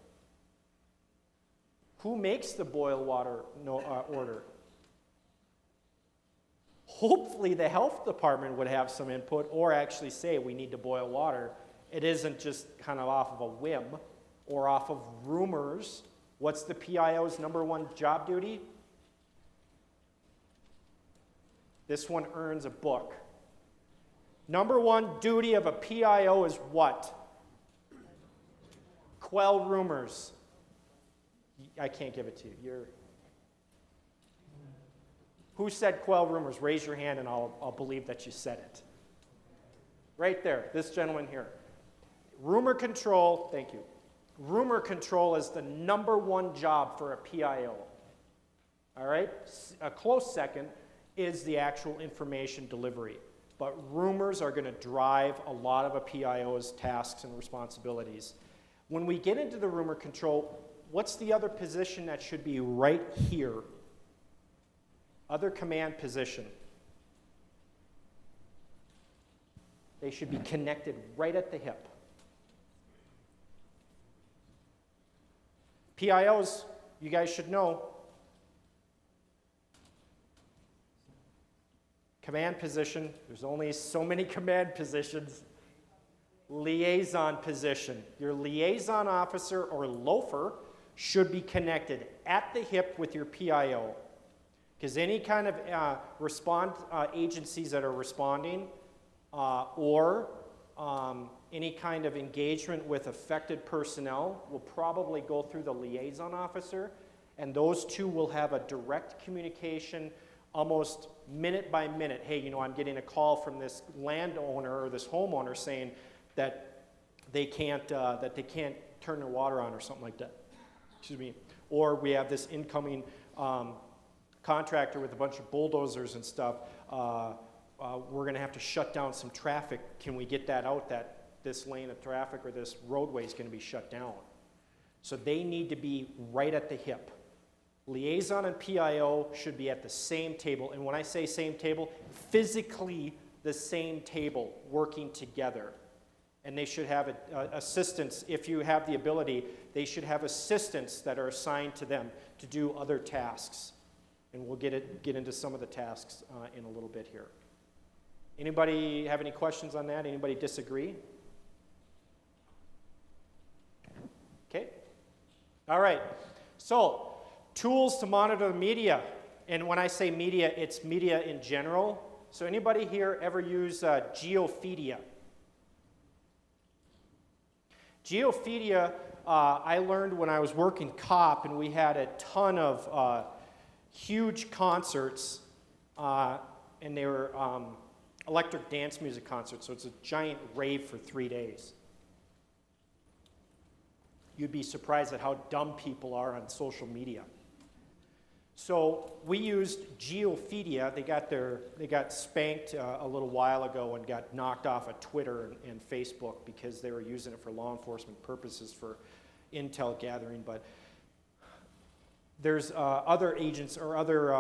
Who makes the boil water order? Hopefully the health department would have some input or actually say we need to boil water. It isn't just kind of off of a whim or off of rumors. What's the PIO's #1 job duty? This one earns a book. #1 duty of a PIO is what? Quell rumors. I can't give it to you. Who said quell rumors? Raise your hand and I'll believe that you said it. Right there, this gentleman here. Rumor control, thank you. Rumor control is the #1 job for a PIO. All right? A close second is the actual information delivery. But rumors are going to drive a lot of a PIO's tasks and responsibilities. When we get into the rumor control, what's the other position that should be right here? Other command position. They should be connected right at the hip. PIOs, you guys should know, command position, there's only so many command positions. Liaison position. Your liaison officer or loafer should be connected at the hip with your PIO. Because any kind of agencies that are responding or any kind of engagement with affected personnel will probably go through the liaison officer, and those two will have a direct communication almost minute by minute. Hey, you know, I'm getting a call from this landowner or this homeowner saying that they can't turn their water on or something like that. Excuse me. Or we have this incoming contractor with a bunch of bulldozers and stuff. We're going to have to shut down some traffic. Can we get that out, that this lane of traffic or this roadway is going to be shut down? So they need to be right at the hip. Liaison and PIO should be at the same table. And when I say same table, physically the same table, working together. And they should have assistants. If you have the ability, they should have assistants that are assigned to them to do other tasks. And we'll get into some of the tasks in a little bit here. Anybody have any questions on that? Anybody disagree? Okay. All right. So, tools to monitor the media. And when I say media, it's media in general. So anybody here ever use Geophedia? Geophedia, I learned when I was working COP, and we had a ton of huge concerts, and they were electric dance music concerts, so it's a giant rave for 3 days. You'd be surprised at how dumb people are on social media. So we used Geophedia. They got spanked a little while ago and got knocked off of Twitter and Facebook because they were using it for law enforcement purposes for intel gathering. But there's other agents or other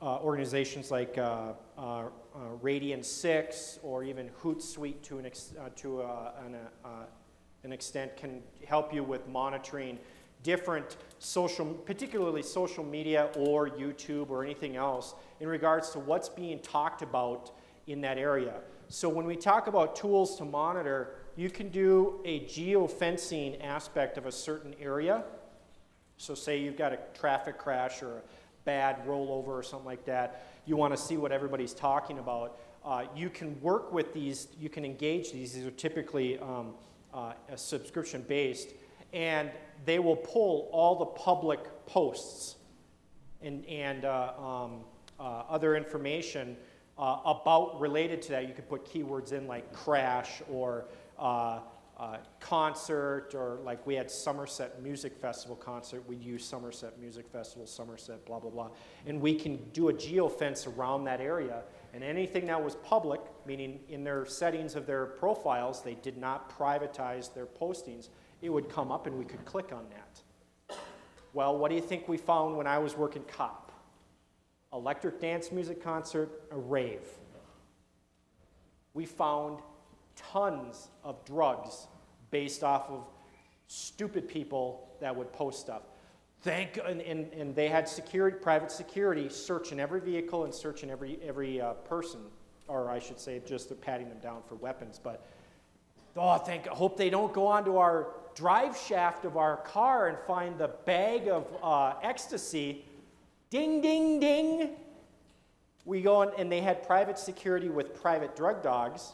organizations like Radian 6 or even Hootsuite to an extent can help you with monitoring different particularly social media or YouTube or anything else in regards to what's being talked about in that area. So when we talk about tools to monitor, you can do a geofencing aspect of a certain area. So say you've got a traffic crash or a bad rollover or something like that, you want to see what everybody's talking about, you can work with these, you can engage these. These are typically subscription-based, and they will pull all the public posts and other information about related to that. You could put keywords in like crash or concert, or like we had Somerset Music Festival concert, we'd use Somerset Music Festival, Somerset, blah, blah, blah. And we can do a geofence around that area, and anything that was public, meaning in their settings of their profiles, they did not privatize their postings, it would come up and we could click on that. Well, what do you think we found when I was working COP? Electric dance music concert, a rave. We found tons of drugs based off of stupid people that would post stuff. And they had security, private security, searching every vehicle and searching every person, or I should say just patting them down for weapons. But hope they don't go onto our drive shaft of our car and find the bag of ecstasy. Ding, ding, ding. We go in, and they had private security with private drug dogs.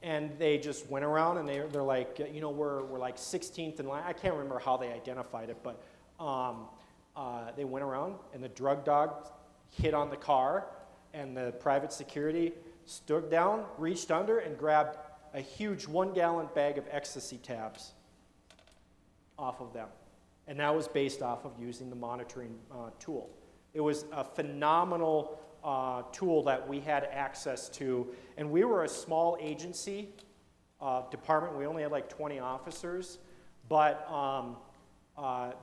And they just went around, and they're like, we're like 16th in line. I can't remember how they identified it, but they went around, and the drug dog hit on the car, and the private security stood down, reached under, and grabbed a huge 1-gallon bag of ecstasy tabs off of them. And that was based off of using the monitoring tool. It was a phenomenal tool that we had access to, and we were a small agency department. We only had like 20 officers, but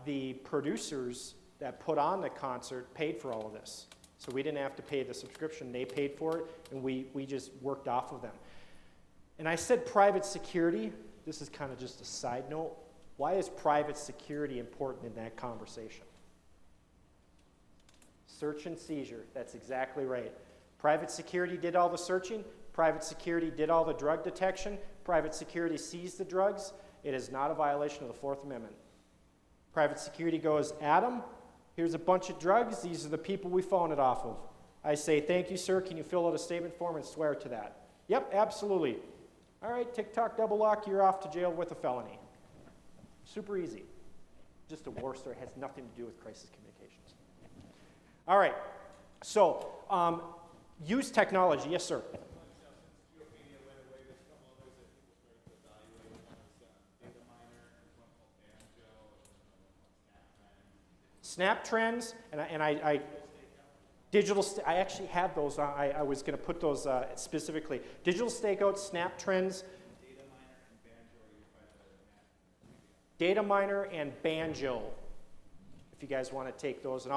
the producers that put on the concert paid for all of this. So we didn't have to pay the subscription. They paid for it, and we just worked off of them. And I said private security. This is kind of just a side note. Why is private security important in that conversation? Search and seizure, that's exactly right. Private security did all the searching. Private security did all the drug detection. Private security seized the drugs. It is not a violation of the Fourth Amendment. Private security goes, Adam, here's a bunch of drugs. These are the people we found it off of. I say, thank you, sir. Can you fill out a statement form and swear to that? Yep, absolutely. All right, tick-tock, double lock, you're off to jail with a felony. Super easy. Just a war story. It has nothing to do with crisis communications. All right, so use technology. Yes, sir. Snap trends, and I digital. I actually have those. I was going to put those specifically. Digital stakeouts, snap trends. Data miner and banjo. If you guys want to take those, and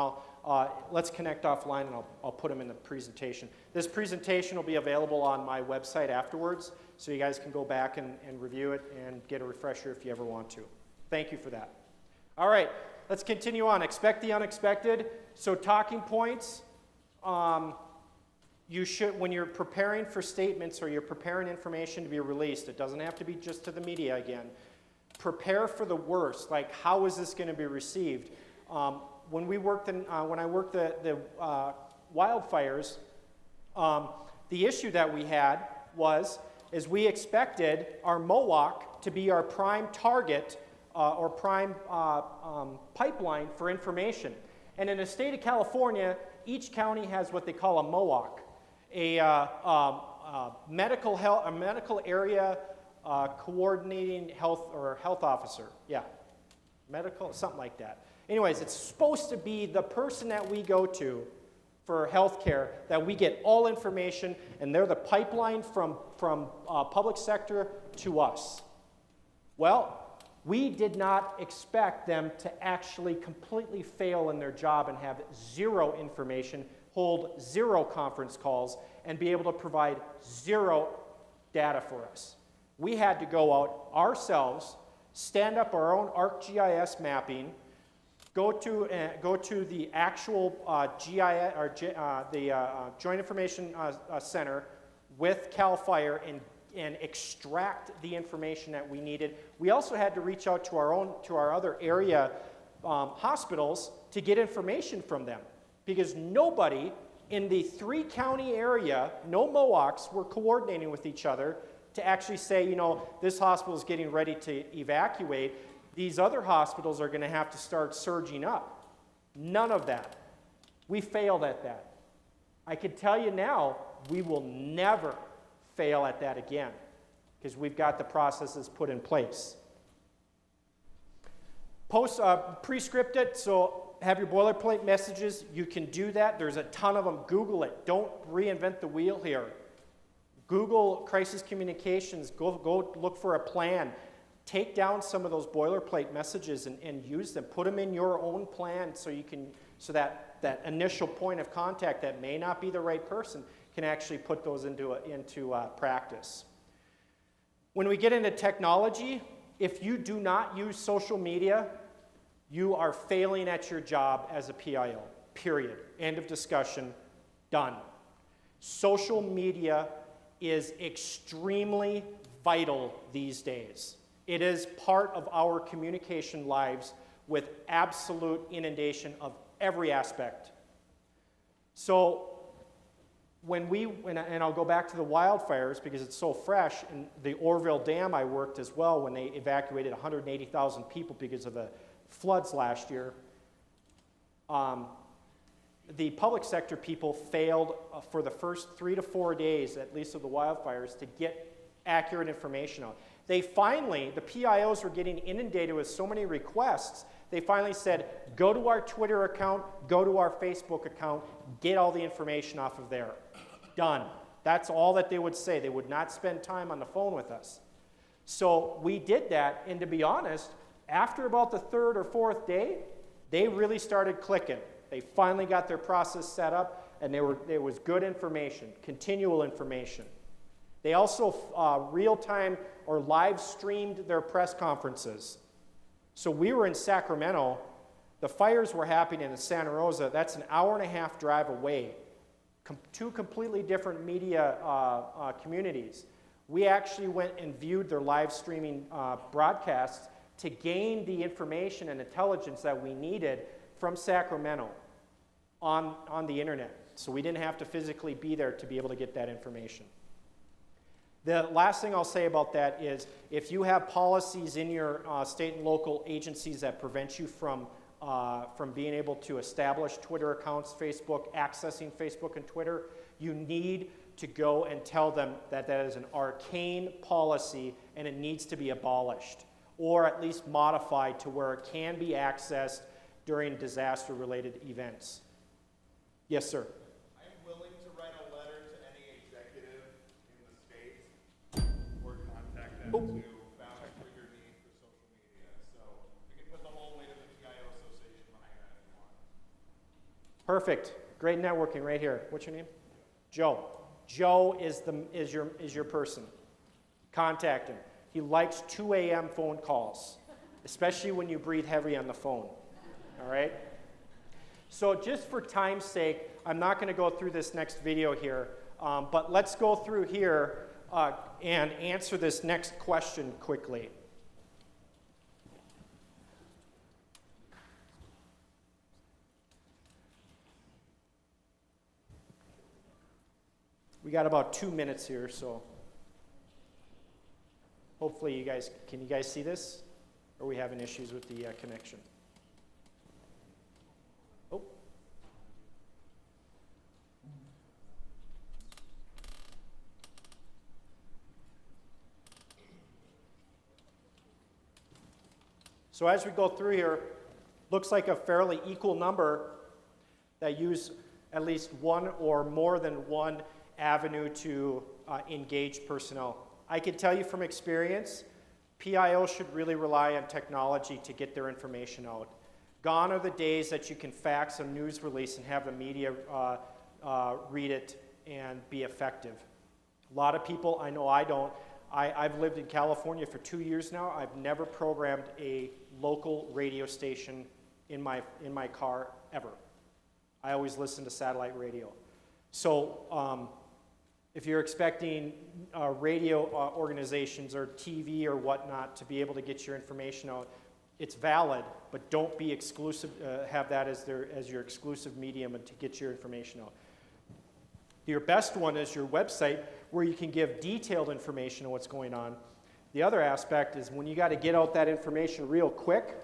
let's connect offline, and I'll put them in the presentation. This presentation will be available on my website afterwards, so you guys can go back and review it and get a refresher if you ever want to. Thank you for that. All right, let's continue on. Expect the unexpected. So talking points. You should, when you're preparing for statements or you're preparing information to be released, it doesn't have to be just to the media again. Prepare for the worst. Like, how is this going to be received? When I worked the wildfires, the issue that we had is we expected our MOAC to be our prime target or prime pipeline for information. And in the state of California, each county has what they call a MOAC, a medical area coordinating health officer. Yeah, medical, something like that. Anyways, it's supposed to be the person that we go to for healthcare, that we get all information, and they're the pipeline from public sector to us. Well, we did not expect them to actually completely fail in their job and have zero information, hold zero conference calls, and be able to provide zero data for us. We had to go out ourselves, stand up our own ArcGIS mapping, go to the actual GIS or the Joint Information Center with CAL FIRE and extract the information that we needed. We also had to reach out to our other area hospitals to get information from them, because nobody in the 3-county area, no MOACs, were coordinating with each other to actually say, you know, this hospital is getting ready to evacuate. These other hospitals are going to have to start surging up. None of that. We failed at that. I can tell you now, we will never fail at that again, because we've got the processes put in place. Pre-script it, so have your boilerplate messages. You can do that. There's a ton of them. Google it. Don't reinvent the wheel here. Google crisis communications. Go look for a plan. Take down some of those boilerplate messages and use them. Put them in your own plan so that initial point of contact that may not be the right person can actually put those into practice. When we get into technology, if you do not use social media, you are failing at your job as a PIO, period. End of discussion, done. Social media is extremely vital these days. It is part of our communication lives with absolute inundation of every aspect. So and I'll go back to the wildfires because it's so fresh, and the Orville Dam I worked as well when they evacuated 180,000 people because of the floods last year. The public sector people failed for the first 3 to 4 days, at least of the wildfires, to get accurate information out. The PIOs were getting inundated with so many requests, they finally said, go to our Twitter account, go to our Facebook account, get all the information off of there. Done. That's all that they would say. They would not spend time on the phone with us. So we did that, and to be honest, after about the 3rd or 4th day, they really started clicking. They finally got their process set up, and there was good information, continual information. They also real-time or live streamed their press conferences. So we were in Sacramento. The fires were happening in Santa Rosa. That's an hour-and-a-half drive away. Two completely different media communities. We actually went and viewed their live streaming broadcasts to gain the information and intelligence that we needed from Sacramento on the internet. So we didn't have to physically be there to be able to get that information. The last thing I'll say about that is if you have policies in your state and local agencies that prevent you from being able to establish Twitter accounts, accessing Facebook and Twitter, you need to go and tell them that that is an arcane policy and it needs to be abolished, or at least modified to where it can be accessed during disaster-related events. Yes, sir? I am willing to write a letter to any executive in the state or contact them to vouch for your need for social media. So we can put the whole weight of the PIO Association behind that if you want. Perfect. Great networking right here. What's your name? Joe. Joe is your person. Contact him. He likes 2 a.m. phone calls, especially when you breathe heavy on the phone. All right? So just for time's sake, I'm not going to go through this next video here, but let's go through here and answer this next question quickly. We got about 2 minutes here, so hopefully can you guys see this? Or are we having issues with the connection? Oh. So as we go through here, looks like a fairly equal number that use at least one or more than one avenue to engage personnel. I can tell you from experience, PIO should really rely on technology to get their information out. Gone are the days that you can fax a news release and have the media read it and be effective. A lot of people, I know I don't. I've lived in California for 2 years now. I've never programmed a local radio station in my car ever. I always listen to satellite radio. So if you're expecting radio organizations or TV or whatnot to be able to get your information out, it's valid, but don't be exclusive, have that as your exclusive medium to get your information out. Your best one is your website, where you can give detailed information on what's going on. The other aspect is when you got to get out that information real quick,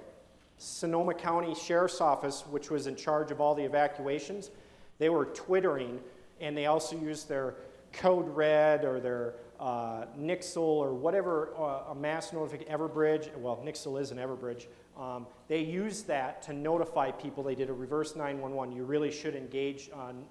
Sonoma County Sheriff's Office, which was in charge of all the evacuations, they were twittering, and they also used their Code Red or their Nixle or whatever, a mass notification, Everbridge. Well, Nixle is an Everbridge. They used that to notify people. They did a reverse 911. You really should engage on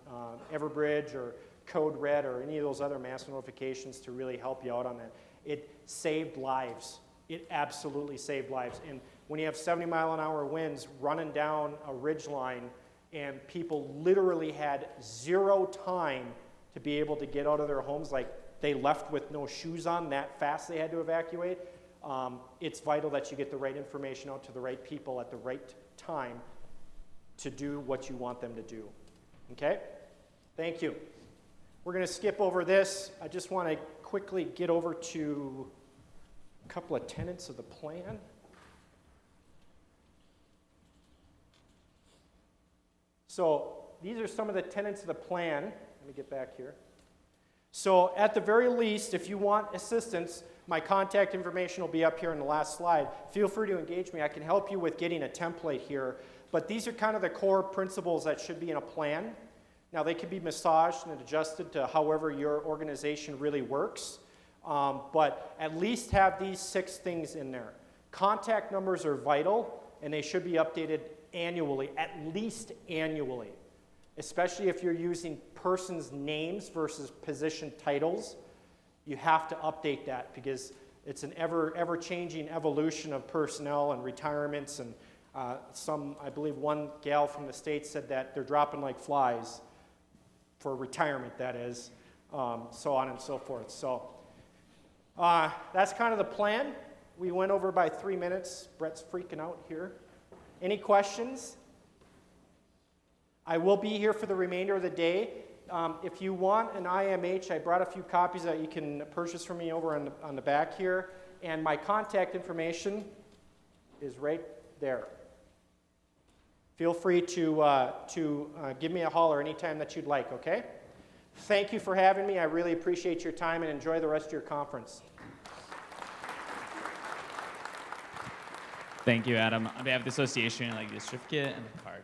Everbridge or Code Red or any of those other mass notifications to really help you out on that. It saved lives. It absolutely saved lives. And when you have 70-mile-an-hour winds running down a ridge line and people literally had 0 time to be able to get out of their homes, like they left with no shoes on, that fast they had to evacuate, it's vital that you get the right information out to the right people at the right time to do what you want them to do. Okay? Thank you. We're going to skip over this. I just want to quickly get over to a couple of tenets of the plan. So these are some of the tenets of the plan. Let me get back here. So at the very least, if you want assistance, my contact information will be up here in the last slide. Feel free to engage me. I can help you with getting a template here. But these are kind of the core principles that should be in a plan. Now, they can be massaged and adjusted to however your organization really works. But at least have these 6 things in there. Contact numbers are vital, and they should be updated annually, at least annually. Especially if you're using persons' names versus position titles, you have to update that because it's an ever-changing evolution of personnel and retirements. And I believe one gal from the States said that they're dropping like flies for retirement, that is, so on and so forth. So that's kind of the plan. We went over by 3 minutes. Brett's freaking out here. Any questions? I will be here for the remainder of the day. If you want an IMH, I brought a few copies that you can purchase from me over on the back here. And my contact information is right there. Feel free to give me a holler anytime that you'd like, okay? Thank you for having me. I really appreciate your time, and enjoy the rest of your conference. Thank you, Adam. On behalf of the association, I'd like the certificate and the card.